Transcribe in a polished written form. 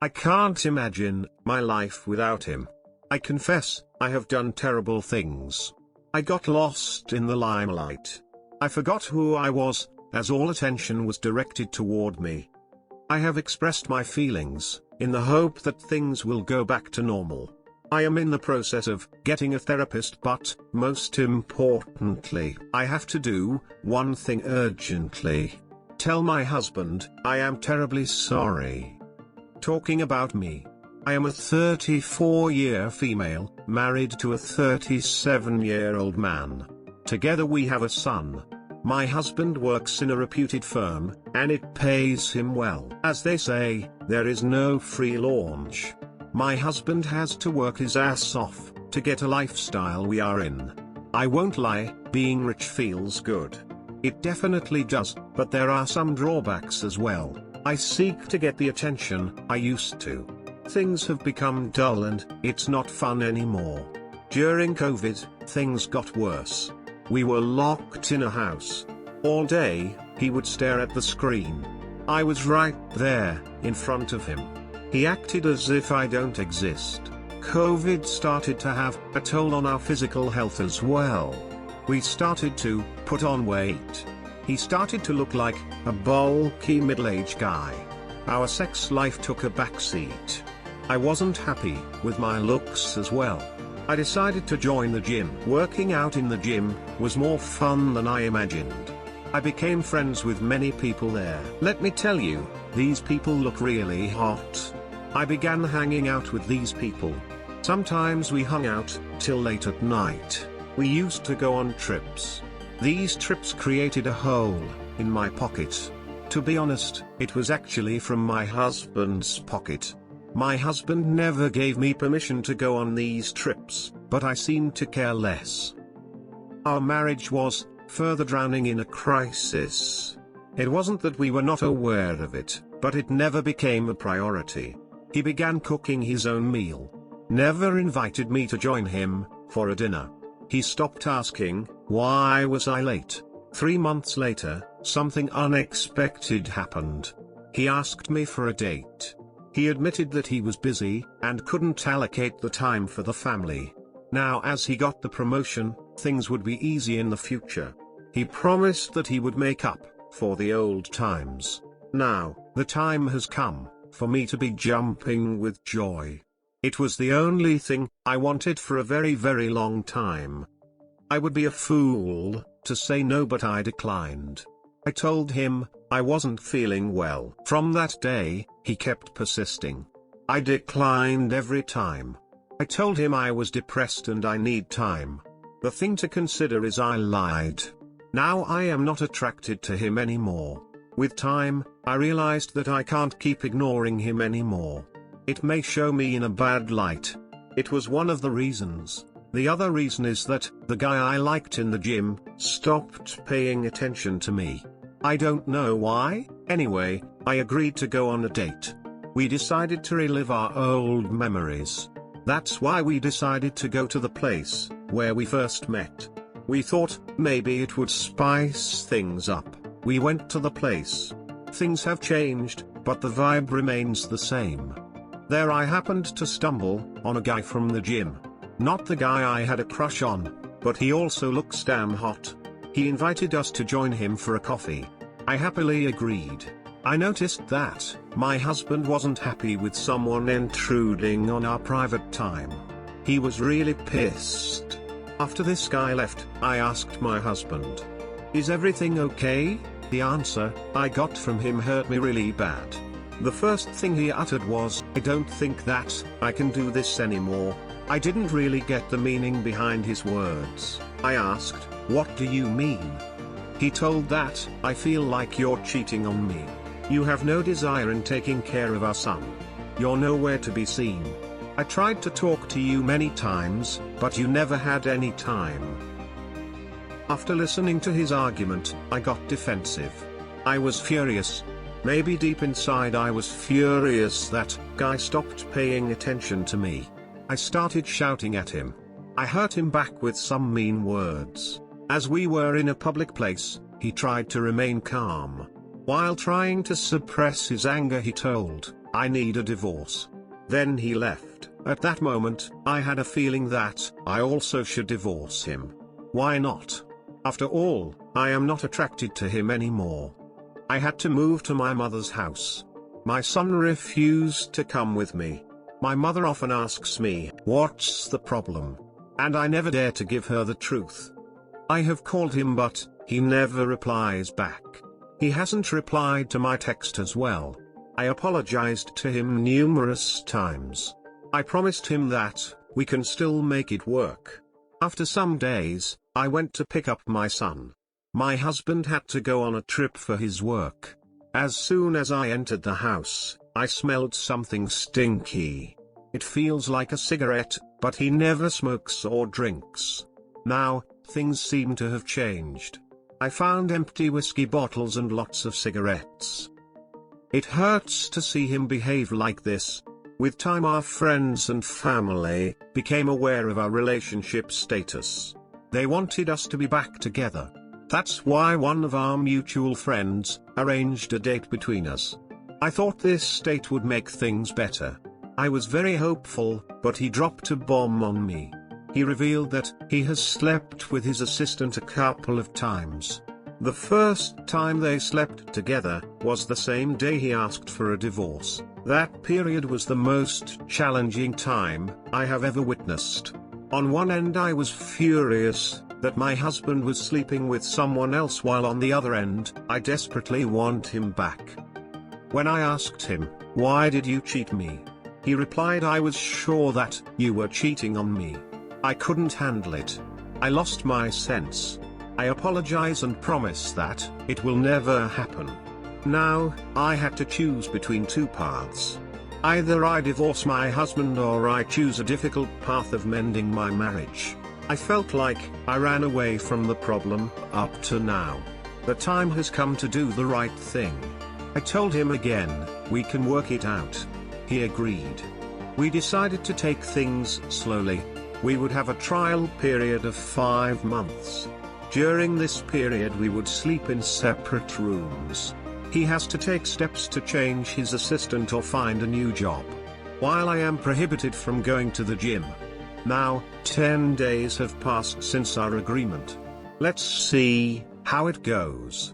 I can't imagine my life without him. I confess, I have done terrible things. I got lost in the limelight. I forgot who I was, as all attention was directed toward me. I have expressed my feelings, in the hope that things will go back to normal. I am in the process of getting a therapist, but, most importantly, I have to do one thing urgently. Tell my husband, I am terribly sorry. Talking about me. I am a 34-year female, married to a 37-year-old man. Together we have a son. My husband works in a reputed firm, and it pays him well. As they say, there is no free lunch. My husband has to work his ass off, to get a lifestyle we are in. I won't lie, being rich feels good. It definitely does, but there are some drawbacks as well. I seek to get the attention I used to. Things have become dull and it's not fun anymore. During COVID, things got worse. We were locked in a house. All day, he would stare at the screen. I was right there, in front of him. He acted as if I don't exist. COVID started to have a toll on our physical health as well. We started to put on weight. He started to look like a bulky middle-aged guy. Our sex life took a backseat. I wasn't happy with my looks as well. I decided to join the gym. Working out in the gym was more fun than I imagined. I became friends with many people there. Let me tell you, these people look really hot. I began hanging out with these people. Sometimes we hung out till late at night. We used to go on trips. These trips created a hole in my pocket. To be honest, it was actually from my husband's pocket. My husband never gave me permission to go on these trips, but I seemed to care less. Our marriage was further drowning in a crisis. It wasn't that we were not aware of it, but it never became a priority. He began cooking his own meal. Never invited me to join him for a dinner. He stopped asking, why was I late? 3 months later, something unexpected happened. He asked me for a date. He admitted that he was busy, and couldn't allocate the time for the family. Now as he got the promotion, things would be easy in the future. He promised that he would make up for the old times. Now, the time has come for me to be jumping with joy. It was the only thing I wanted for a very, very long time. I would be a fool to say no, but I declined. I told him I wasn't feeling well. From that day, he kept persisting. I declined every time. I told him I was depressed and I need time. The thing to consider is I lied. Now I am not attracted to him anymore. With time, I realized that I can't keep ignoring him anymore. It may show me in a bad light. It was one of the reasons. The other reason is that the guy I liked in the gym stopped paying attention to me. I don't know why. Anyway, I agreed to go on a date. We decided to relive our old memories. That's why we decided to go to the place where we first met. We thought maybe it would spice things up. We went to the place. Things have changed, but the vibe remains the same. There I happened to stumble on a guy from the gym. Not the guy I had a crush on, but he also looks damn hot. He invited us to join him for a coffee. I happily agreed. I noticed that my husband wasn't happy with someone intruding on our private time. He was really pissed. After this guy left, I asked my husband, "Is everything okay?" The answer I got from him hurt me really bad. The first thing he uttered was, "I don't think that I can do this anymore." I didn't really get the meaning behind his words. I asked, "What do you mean?" He told that, "I feel like you're cheating on me. You have no desire in taking care of our son. You're nowhere to be seen. I tried to talk to you many times, but you never had any time." After listening to his argument, I got defensive. I was furious. Maybe deep inside I was furious that guy stopped paying attention to me. I started shouting at him. I hurt him back with some mean words. As we were in a public place, he tried to remain calm. While trying to suppress his anger, he told I need a divorce. Then he left. At that moment, I had a feeling that I also should divorce him. Why not? After all, I am not attracted to him anymore. I had to move to my mother's house. My son refused to come with me. My mother often asks me, "What's the problem?" And I never dare to give her the truth. I have called him but he never replies back. He hasn't replied to my text as well. I apologized to him numerous times. I promised him that we can still make it work. After some days, I went to pick up my son. My husband had to go on a trip for his work. As soon as I entered the house, I smelled something stinky. It feels like a cigarette, but he never smokes or drinks. Now, things seem to have changed. I found empty whiskey bottles and lots of cigarettes. It hurts to see him behave like this. With time our friends and family became aware of our relationship status. They wanted us to be back together. That's why one of our mutual friends arranged a date between us. I thought this date would make things better. I was very hopeful, but he dropped a bomb on me. He revealed that he has slept with his assistant a couple of times. The first time they slept together was the same day he asked for a divorce. That period was the most challenging time I have ever witnessed. On one end I was furious that my husband was sleeping with someone else, while on the other end, I desperately want him back. When I asked him, "Why did you cheat me?" he replied, "I was sure that you were cheating on me." I couldn't handle it. I lost my sense. I apologize and promise that it will never happen. Now, I had to choose between two paths. Either I divorce my husband or I choose a difficult path of mending my marriage. I felt like I ran away from the problem up to now. The time has come to do the right thing. I told him again, "We can work it out." He agreed. We decided to take things slowly. We would have a trial period of 5 months. During this period we would sleep in separate rooms. He has to take steps to change his assistant or find a new job, while I am prohibited from going to the gym. Now, 10 days have passed since our agreement. Let's see how it goes.